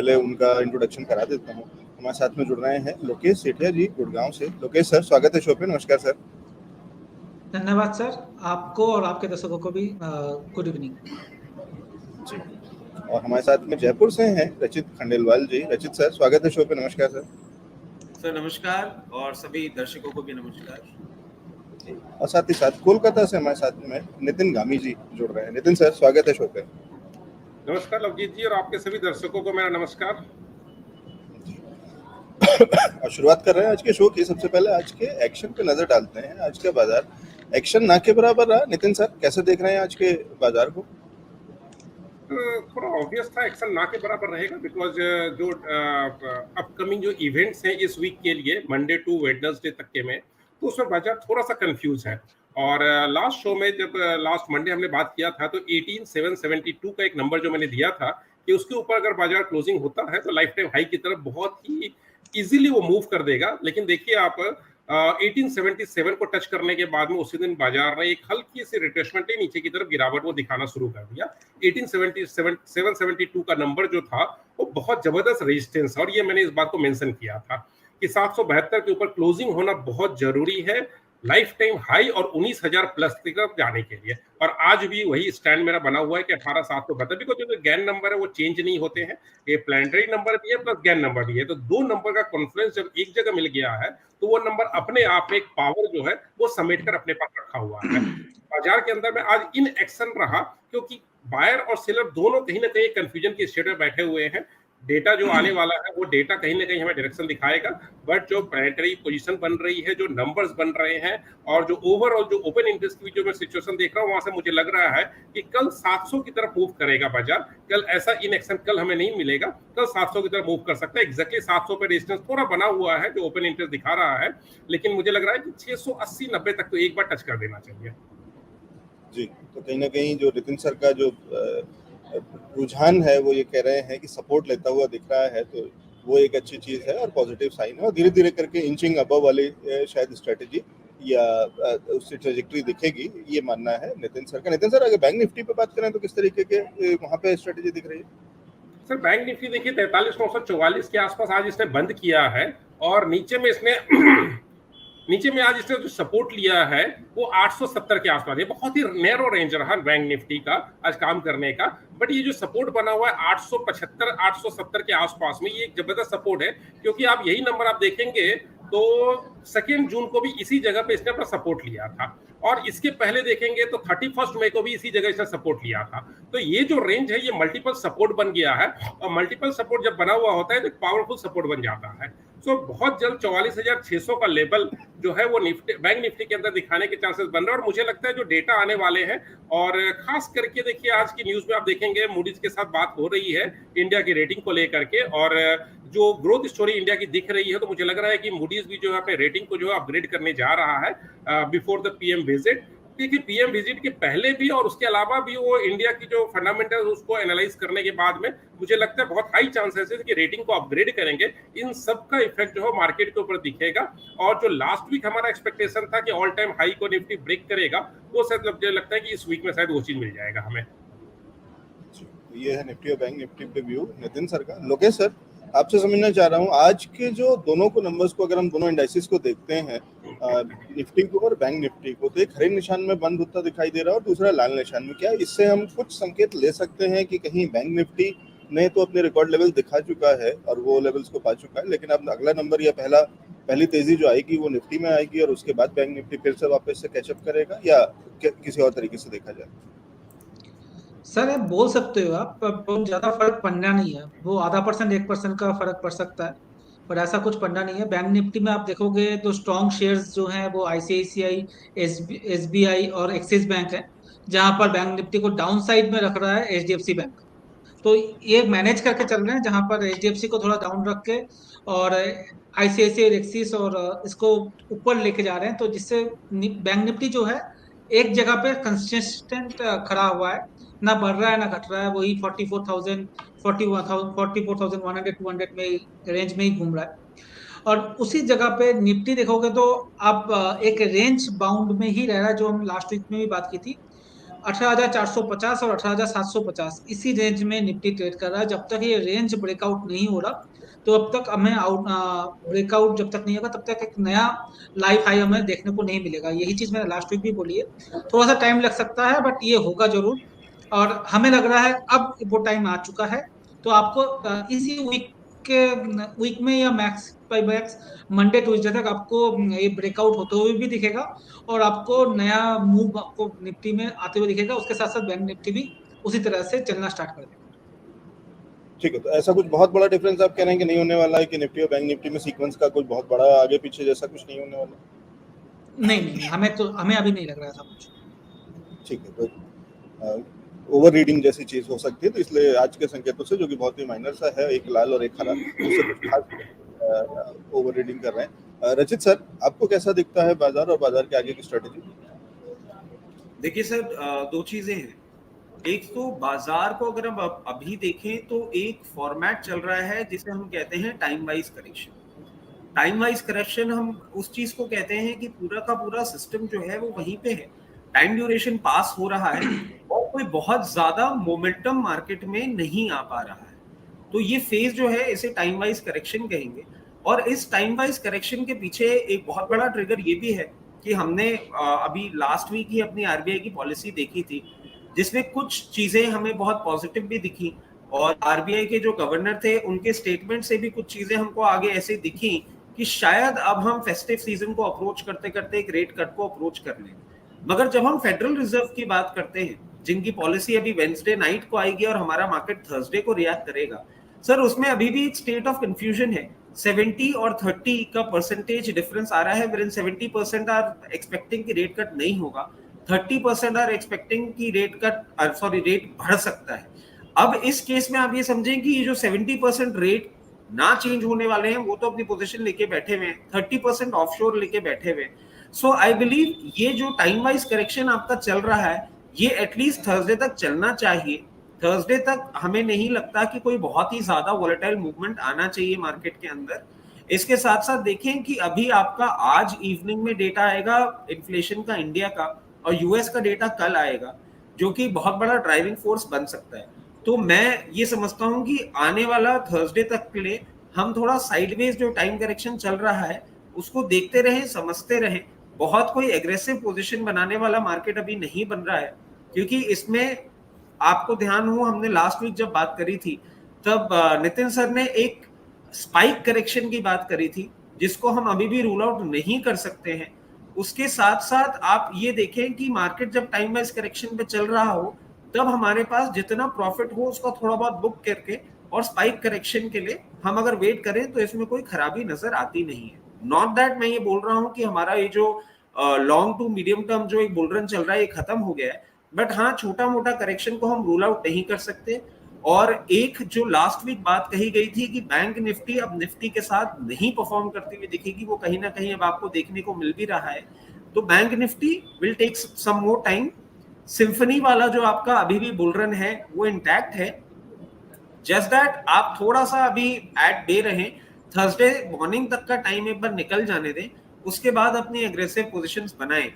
पहले उनका इंट्रोडक्शन करा देता हूँ। हमारे साथ में जुड़ रहे हैं लोकेश सेठिया जी गुड़गांव से। लोकेश सर, स्वागत है शो पे। नमस्कार सर। धन्यवाद सर, आपको और आपके दर्शकों को भी गुड इवनिंग जी। और हमारे साथ में जयपुर से हैं रचित खंडेलवाल जी। रचित सर, स्वागत है शो पे। नमस्कार सर। सर नमस्कार, और सभी दर्शकों को भी नमस्कार। और साथ ही साथ कोलकाता से हमारे साथ में नितिन गामी जी जुड़ रहे हैं। नितिन सर, स्वागत है शो पे। नमस्कार लवजीत जी, और आपके सभी दर्शकों को मेरा नमस्कार। और शुरुआत कर रहे हैं आज के शो की। सबसे पहले आज के एक्शन पे नजर डालते हैं। आज का बाजार एक्शन ना के बराबर रहा। नितिन सर, कैसे देख रहे हैं आज के बाजार को? थोड़ा ऑब्वियस था एक्शन ना के बराबर रहेगा, बिकॉज जो अपकमिंग जो इवेंट्स हैं इस वीक के लिए मंडे टू वेडनेसडे तक के में, तो उसमें बाजार थोड़ा सा कंफ्यूज है। और लास्ट शो में जब लास्ट मंडे हमने बात किया था तो 18772 का एक नंबर जो मैंने दिया था कि उसके ऊपर अगर बाजार क्लोजिंग होता है तो लाइफ टाइम हाई की तरफ बहुत ही इजीली वो मूव कर देगा। लेकिन देखिए आप 1877 को टच करने के बाद में उसी दिन बाजार ने एक हल्की सी रिट्रेसमेंट नीचे की तरफ गिरावट वो दिखाना शुरू कर दिया। 772 का नंबर जो था वो बहुत जबरदस्त रेजिस्टेंस है, और ये मैंने इस बात को मेंशन किया था कि 772 के ऊपर क्लोजिंग होना बहुत जरूरी है लाइफ टाइम हाई और 19,000 प्लस की तरफ जाने के लिए। और आज भी वही स्टैंड मेरा बना हुआ है कि 18,772, बिकॉज जो गैन नंबर है वो चेंज नहीं होते हैं। ये प्लानिटरी नंबर भी है प्लस गैन नंबर भी है, तो दो नंबर का कॉन्फ्रेंस जब एक जगह मिल गया है तो वो नंबर अपने आप में एक पावर जो है वो समेट कर अपने पास रखा हुआ है। बाजार के अंदर में आज इन एक्शन रहा क्योंकि बायर और सेलर दोनों कहीं ना कहीं कंफ्यूजन की स्टेट में बैठे हुए हैं। डेटा जो आने वाला है वो डेटा कहीं ना कहीं हमें डायरेक्शन दिखाएगा, बट जो प्लानिटरी पोजीशन बन रही है, जो नंबर्स बन रहे हैं, और जो ओवरऑल जो ओपन इंटरेस्ट की जो मैं सिचुएशन देख रहा हूँ वहां से मुझे लग रहा है कि कल 700 की तरफ मूव करेगा बाजार। कल ऐसा इन एक्शन कल हमें नहीं मिलेगा, कल 700 की तरफ मूव कर सकता है। एग्जैक्टली 700 पे रेजिस्टेंस थोड़ा बना हुआ है जो ओपन इंटरेस्ट दिखा रहा है, लेकिन मुझे लग रहा है कि 680-90 तक तो एक बार टच कर देना चाहिए जी। तो कहीं ना कहीं जो नितिन सर का जो रुझान है वो ये कह रहे हैं कि सपोर्ट लेता हुआ दिख रहा है, तो वो एक अच्छी चीज है और पॉजिटिव साइन है। और धीरे धीरे करके इंचिंग अबव वाली शायद स्ट्रेटेजी या उसकी ट्रेजेक्टरी दिखेगी, ये मानना है नितिन सर का। नितिन सर, अगर बैंक निफ्टी पे बात करें तो किस तरीके के वहाँ पे स्ट्रेटेजी दिख रही है? सर बैंक निफ्टी देखिए 43,944 के आसपास आज इसने बंद किया है, और नीचे में आज इसने जो सपोर्ट लिया है वो 870 के आसपास है। बहुत ही नैरो रेंज रहा बैंक निफ्टी का आज काम करने का, बट ये जो सपोर्ट बना हुआ है 875 870 के आसपास में, ये एक जबरदस्त सपोर्ट है। क्योंकि आप यही नंबर आप देखेंगे तो 2 जून को भी इसी जगह पे इसने अपना सपोर्ट लिया था, और इसके पहले देखेंगे तो 31 मई को भी इसी जगह इसने सपोर्ट लिया था। तो ये जो रेंज है ये मल्टीपल सपोर्ट बन गया है, और मल्टीपल सपोर्ट जब बना हुआ होता है तो एक पावरफुल सपोर्ट बन जाता है। सो बहुत जल्द 44,600 का लेवल जो है वो बैंक निफ्टी के अंदर दिखाने के चांसेस बन रहे हैं। और मुझे लगता है जो डेटा आने वाले हैं, और खास करके देखिए आज की न्यूज में आप देखेंगे मूडीज के साथ बात हो रही है इंडिया की रेटिंग को लेकर के, और जो ग्रोथ स्टोरी इंडिया की दिख रही है, तो मुझे लग रहा है कि मूडीज भी जो है अपने रेटिंग को जो है अपग्रेड करने जा रहा है बिफोर द पीएम विजिट। देखिए पीएम विजिट के पहले भी और उसके अलावा भी वो इंडिया की जो फंडामेंटल उसको एनालाइज करने के बाद में मुझे लगता है बहुत हाई चांसेस है कि रेटिंग को अपग्रेड करेंगे। इन सब का इफेक्ट जो है मार्केट के ऊपर दिखेगा, और जो लास्ट वीक हमारा एक्सपेक्टेशन था कि ऑल टाइम हाई को निफ्टी ब्रेक करेगा, वो शायद मुझे लगता है कि इस वीक में शायद वो चीज मिल जाएगा हमें। ये है निफ्टी और बैंक निफ्टी पे व्यू नितिन सर का। लोकेश सर, आपसे समझना चाह रहा हूँ आज के जो दोनों को नंबर्स को, अगर हम दोनों इंडाइसिस को देखते हैं, निफ्टी को और बैंक निफ्टी को, तो एक हरे निशान में बंद होता दिखाई दे रहा है और दूसरा लाल निशान में। क्या इससे हम कुछ संकेत ले सकते हैं कि कहीं बैंक निफ्टी ने तो अपने रिकॉर्ड लेवल दिखा चुका है और वो लेवल्स को पा चुका है, लेकिन अब अगला नंबर या पहली तेजी जो आएगी वो निफ्टी में आएगी और उसके बाद बैंक निफ्टी फिर से वापस से कैचअप करेगा, या किसी और तरीके से देखा जाए? सर आप बोल सकते हो, आप बहुत ज्यादा फर्क पड़ना नहीं है, वो आधा परसेंट 1% का फर्क पड़ सकता है, पर ऐसा कुछ पड़ना नहीं है। बैंक निफ्टी में आप देखोगे तो स्ट्रॉन्ग शेयर्स जो हैं वो आईसीआईसीआई, एसबीआई और एक्सिस बैंक है, जहां पर बैंक निफ्टी को डाउन साइड में रख रहा है एचडीएफसी बैंक। तो ये मैनेज करके चल रहे हैं, जहां पर एचडीएफसी को थोड़ा डाउन रख के और आईसीआईसीआई एक्सिस और इसको ऊपर लेके जा रहे हैं, तो जिससे बैंक निफ्टी जो है एक जगह पे कंसिस्टेंट खड़ा हुआ है, ना बढ़ रहा है ना घट रहा है, वही 44,000 44,100 200 में रेंज में ही घूम रहा है। और उसी जगह पे निफ्टी देखोगे तो आप एक रेंज बाउंड में ही रह रहा है, जो हम लास्ट वीक में भी बात की थी। 18,450 और 18,750 इसी रेंज में निफ्टी ट्रेड कर रहा है। जब तक ये रेंज ब्रेकआउट नहीं हो रहा, तो अब तक हमें ब्रेकआउट जब तक नहीं होगा, तब तक एक नया लाइफ हाई हमें देखने को नहीं मिलेगा। यही चीज मैंने लास्ट वीक भी बोली है। थोड़ा सा टाइम लग सकता है, बट ये होगा जरूर। और हमें लग रहा है अब वो टाइम आ चुका है। तो आपको इसी वीक में या max bye max Monday Tuesday तक आपको ये ब्रेकआउट होते हुए भी दिखेगा, और आपको नया मूव आपको निफ्टी में आते हुए दिखेगा। उसके साथ साथ बैंक निफ्टी भी उसी तरह से चलना स्टार्ट कर देगा। ठीक है, तो ऐसा कुछ बहुत बड़ा डिफरेंस आप कह रहे हैं कि नहीं होने वाला है कि निफ्टी और बैंक निफ्टी में सीक्वेंस का कुछ बहुत बड़ा आगे पीछे जैसा कुछ नहीं होने वाला? नहीं नहीं, हमें अभी नहीं लग रहा था कुछ। ठीक है, तो ओवर रीडिंग जैसी चीज हो सकती है, तो इसलिए आज के संकेतों से, जो कि बहुत ही माइनर सा है, एक लाल और एक हरा, उससे कुछ खास ओवर रीडिंग कर रहे हैं। रचित सर, आपको कैसा दिखता है बाजार और बाजार के आगे की स्ट्रेटेजी? देखिए सर, दो चीजें हैं। एक तो बाजार को अगर हम अभी देखें तो एक फॉर्मेट चल रहा है जिसे हम कहते हैं time wise correction. Time wise correction हम उस चीज को कहते हैं कि पूरा का पूरा सिस्टम जो है वो वहीं पे है, टाइम ड्यूरेशन पास हो रहा है और कोई बहुत ज्यादा मोमेंटम मार्केट में नहीं आ पा रहा है। तो ये फेज जो है इसे टाइम वाइज करेक्शन कहेंगे। और इस टाइम वाइज करेक्शन के पीछे एक बहुत बड़ा ट्रिगर ये भी है कि हमने अभी लास्ट वीक ही अपनी आरबीआई की पॉलिसी देखी थी, जिसमें कुछ चीजें हमें बहुत पॉजिटिव भी दिखी, और आरबीआई के जो गवर्नर थे उनके स्टेटमेंट से भी कुछ चीजें हमको आगे ऐसे दिखी कि शायद अब हम फेस्टिव सीजन को अप्रोच करते करते एक रेट कट को अप्रोच कर लें। मगर जब हम फेडरल रिजर्व की बात करते हैं, जिनकी पॉलिसी अभी वेडनेसडे नाइट को आएगी और हमारा मार्केट थर्सडे को रिएक्ट करेगा, सर उसमें अभी भी एक स्टेट ऑफ कंफ्यूजन है। 70 और 30 का परसेंटेज डिफरेंस आ रहा है, wherein 70% आर एक्सपेक्टिंग कि रेट कट नहीं होगा, 30% आर एक्सपेक्टिंग कि रेट बढ़ सकता है। अब इस केस में आप ये समझें कि ये जो 70% रेट ना चेंज होने वाले हैं, वो तो अपनी पोजीशन लेके बैठे हुए हैं, 30% ऑफशोर लेके बैठे हुए हैं। सो आई बिलीव ये जो टाइम वाइज करेक्शन आपका चल रहा है, ये एटलीस्ट थर्सडे तक चलना चाहिए। थर्सडे तक हमें नहीं लगता कि कोई बहुत ही ज्यादा वोलेटाइल मूवमेंट आना चाहिए मार्केट के अंदर। इसके साथ साथ देखें कि अभी आपका आज इवनिंग में डेटा आएगा इन्फ्लेशन का इंडिया का, और यूएस का डेटा कल आएगा, जो कि बहुत बड़ा ड्राइविंग फोर्स बन सकता है। तो मैं ये समझता हूं कि आने वाला थर्सडे तक के लिए हम थोड़ा साइडवेज जो टाइम करेक्शन चल रहा है उसको देखते रहें, समझते रहें। बहुत कोई एग्रेसिव पोजीशन बनाने वाला मार्केट अभी नहीं बन रहा है, क्योंकि इसमें आपको ध्यान हो, हमने लास्ट वीक जब बात करी थी तब नितिन सर ने एक स्पाइक करेक्शन की बात करी थी, जिसको हम अभी भी रूल आउट नहीं कर सकते हैं। उसके साथ साथ आप ये देखें कि मार्केट जब टाइम वाइज करेक्शन पे चल रहा हो, तब हमारे पास जितना प्रॉफिट हो उसका थोड़ा बहुत बुक करके और स्पाइक करेक्शन के लिए हम अगर वेट करें तो इसमें कोई खराबी नजर आती नहीं है। नॉट दैट मैं ये बोल रहा हूं कि हमारा ये जो लॉन्ग टू मीडियम टर्म जो एक बुल रन चल रहा है ये खत्म हो गया है, बट हाँ, छोटा मोटा करेक्शन को हम रूल आउट नहीं कर सकते। और एक जो लास्ट वीक बात कही गई थी कि बैंक निफ्टी अब निफ्टी के साथ नहीं परफॉर्म करती हुई दिखेगी, वो कहीं ना कहीं अब आपको देखने को मिल भी रहा है। तो bank nifty will take some more time. Symphony वाला जो आपका अभी भी बुल रन है वो इंटैक्ट है, जस्ट दैट आप थोड़ा सा अभी ऐड दे रहे, थर्सडे मॉर्निंग तक का टाइम एक बार निकल जाने दें, उसके बाद अपनी एग्रेसिव पोजीशंस बनाएं।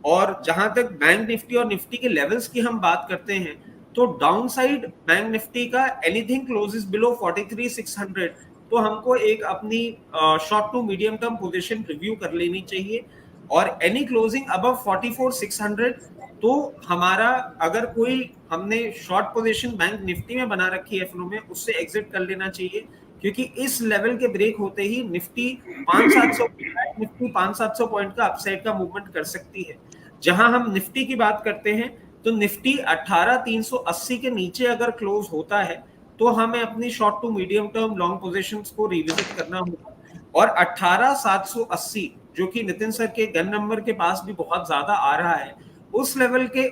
और जहां तक बैंक निफ्टी और निफ्टी के लेवल्स की हम बात करते हैं, तो डाउन साइड बैंक निफ्टी का एनीथिंग क्लोजेस बिलो 43,600, तो हमको एक अपनी short to medium term position review कर लेनी चाहिए। और एनी क्लोजिंग अबव 44,600, तो हमारा अगर कोई हमने शॉर्ट पोजीशन बैंक निफ्टी में बना रखी है एफनो में, उससे एग्जिट कर लेना चाहिए, क्योंकि इस लेवल के ब्रेक होते ही निफ्टी 5,700 पॉइंट का अपसाइड का मूवमेंट कर सकती है। जहां हम निफ्टी की बात करते हैं तो निफ्टी 18,380 के नीचे अगर क्लोज होता है तो हमें अपनी short to medium term long positions को रिविजिट करना होगा। और 18,780 जो कि नितिन सर के गन नंबर के पास भी बहुत ज्यादा आ रहा है, उस लेवल के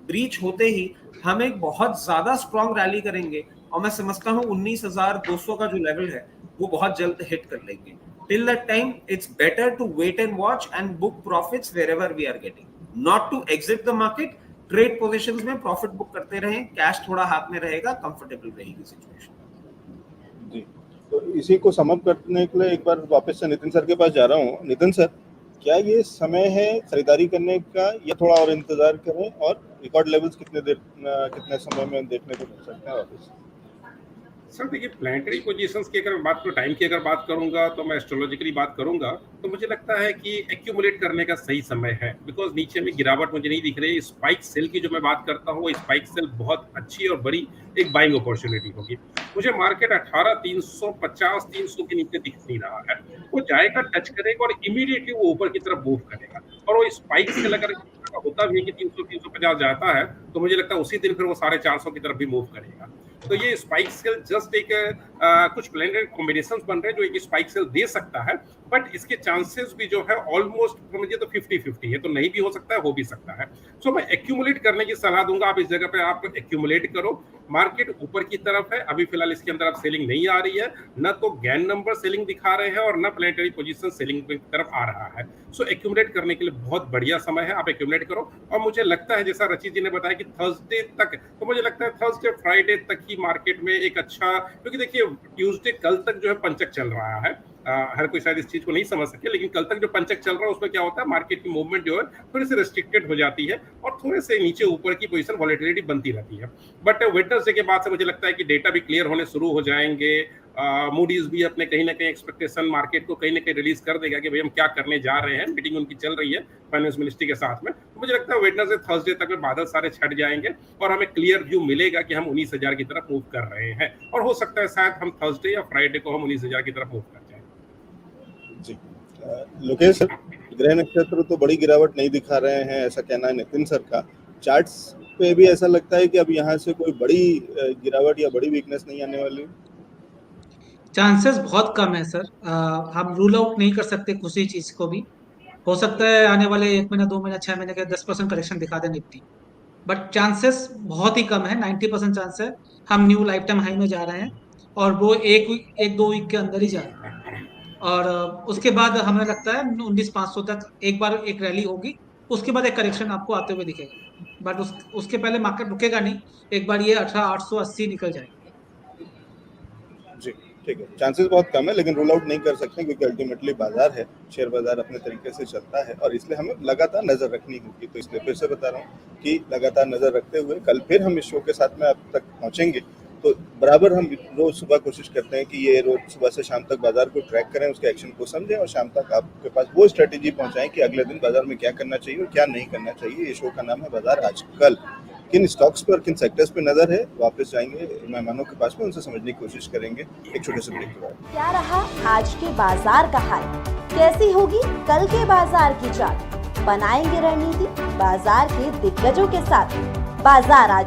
ब्रीच होते ही हम एक बहुत ज्यादा स्ट्रॉन्ग रैली करेंगे। और मैं समझता हूं 19,200 का जो लेवल है वो बहुत जल्द हिट कर लेंगे। Till that time it's better to wait and watch and book profits wherever we are getting, not to exit the market. Trade positions में प्रॉफिट बुक करते रहें, कैश थोड़ा हाथ में रहेगा, कंफर्टेबल रहेगी सिचुएशन। जी, तो इसी को सम अप करने के लिए एक बार वापस से नितिन सर के पास जा रहा हूँ। नितिन सर, क्या ये समय है खरीदारी करने का या थोड़ा और इंतजार करें, और रिकॉर्ड लेवल्स कितने समय में देखने को मिल सकते हैं वापस? सर देखिए, प्लानिटरी पोजीशंस की अगर बात करूँ, टाइम की अगर बात करूंगा, तो मैं एस्ट्रोलॉजिकली बात करूंगा, तो मुझे लगता है कि एक्यूमुलेट करने का सही समय है, बिकॉज नीचे में गिरावट मुझे नहीं दिख रही। स्पाइक सेल की जो मैं बात करता हूँ, वो स्पाइक सेल बहुत अच्छी और बड़ी एक बाइंग अपॉर्चुनिटी होगी। मुझे मार्केट 18,350 300 के नीचे दिख नहीं रहा है। वो जाएगा, टच करेगा और इमीडिएटली वो ऊपर की तरफ मूव करेगा। और वो स्पाइक सेल अगर होता भी है कि 300 350 जाता है, तो मुझे लगता है उसी दिन फिर वो 450 की तरफ भी मूव करेगा। तो ये स्पाइक सेल जस्ट एक कुछ प्लानिटरी कॉम्बिनेशंस बन रहे हैं जो एक स्पाइक सेल दे सकता है, बट इसके चांसेस भी जो है ऑलमोस्ट समझिए तो 50-50 है, तो नहीं भी हो सकता है, हो भी सकता है। सो मैं एक्यूमुलेट करने की सलाह दूंगा, आप इस जगह पे आप एक्यूमुलेट करो। मार्केट ऊपर की तरफ है, अभी फिलहाल इसके अंदर अब सेलिंग नहीं आ रही है, न तो गैन नंबर सेलिंग दिखा रहे हैं और न प्लानिटरी पोजीशन सेलिंग की तरफ आ रहा है। सो एक्यूमुलेट करने के लिए बहुत बढ़िया समय है, आप एक्यूमुलेट करो। और मुझे लगता है जैसा रचित जी ने बताया कि थर्सडे तक, तो मुझे लगता है थर्सडे फ्राइडे तक ही मार्केट में एक अच्छा, क्योंकि देखिए ट्यूसडे कल तक जो है पंचक चल रहा है, हर कोई शायद इस चीज को नहीं समझ सके, लेकिन कल तक जो पंचक चल रहा है उसमें क्या होता है, मार्केट की मूवमेंट जो है थोड़ी सी रेस्ट्रिक्टेड हो जाती है और थोड़े से नीचे ऊपर की पोजीशन वॉलेटिलिटी बनती रहती है। बट वेडनेसडे के बाद से मुझे लगता है कि डेटा भी क्लियर होने शुरू हो जाएंगे। मूडीज भी अपने कहीं ना कहीं एक्सपेक्टेशन मार्केट को कहीं ना कहीं रिलीज कर देगा कि भाई हम क्या करने जा रहे हैं, मीटिंग उनकी चल रही है फाइनेंस मिनिस्ट्री के साथ में। तो मुझे लगता है वेडनेसडे थर्सडे तक में बादल सारे छट जाएंगे और हमें क्लियर व्यू मिलेगा कि हम 19,000 की तरफ मूव कर रहे हैं, और हो सकता है शायद हम थर्सडे या फ्राइडे को हम 19,000 की तरफ मूव कर जाएं। जी, लोकेश सर, ग्रह नक्षत्र तो बड़ी गिरावट नहीं दिखा रहे हैं, ऐसा कहना है नितिन सर का। चार्ट्स पे भी ऐसा लगता है कि अब यहाँ से कोई बड़ी गिरावट या बड़ी वीकनेस नहीं आने वाली। चांसेस बहुत कम है सर। हम रूल आउट नहीं कर सकते किसी चीज को भी। हो सकता है आने वाले 1 महीना 2 महीना 6 महीने के 10% करेक्शन दिखा दे निफ्टी, बट चांसेस बहुत ही कम है। 90% चांस है हम न्यू लाइफ टाइम हाई में जा रहे हैं, और वो एक दो वीक के अंदर ही जा रहे हैं। और उसके बाद हमें लगता है 19,500 तक एक बार एक रैली होगी, उसके बाद एक करेक्शन आपको आते हुए दिखेगा, बट उसके पहले मार्केट रुकेगा नहीं। एक बार ये 18,880 निकल जाएगा। जी ठीक है, चांसेस बहुत कम है, लेकिन रूल आउट नहीं कर सकते क्योंकि अल्टीमेटली बाजार है, शेयर बाजार अपने तरीके से चलता है और इसलिए हमें लगातार नजर रखनी होगी। तो इसलिए फिर से बता रहा हूँ कि लगातार नजर रखते हुए कल फिर हम इस शो के साथ में आप तक पहुंचेंगे। तो बराबर हम रोज सुबह कोशिश करते हैं कि ये रोज सुबह से शाम तक बाजार को ट्रैक करें, उसके एक्शन को समझें और शाम तक आपके पास वो स्ट्रेटेजी पहुंचाएं कि अगले दिन बाजार में क्या करना चाहिए और क्या नहीं करना चाहिए। ये शो का नाम है बाजार आजकल। किन स्टॉक्स पर, किन सेक्टर्स पे नजर है, वापस जाएंगे मेहमानों के पास में, उनसे समझने की कोशिश करेंगे एक छोटे से ब्रेक के बाद। क्या रहा आज के बाजार का हाल, कैसी होगी कल के बाजार की चाल, बनाएंगे रणनीति बाजार के दिग्गजों के साथ। बाजार आज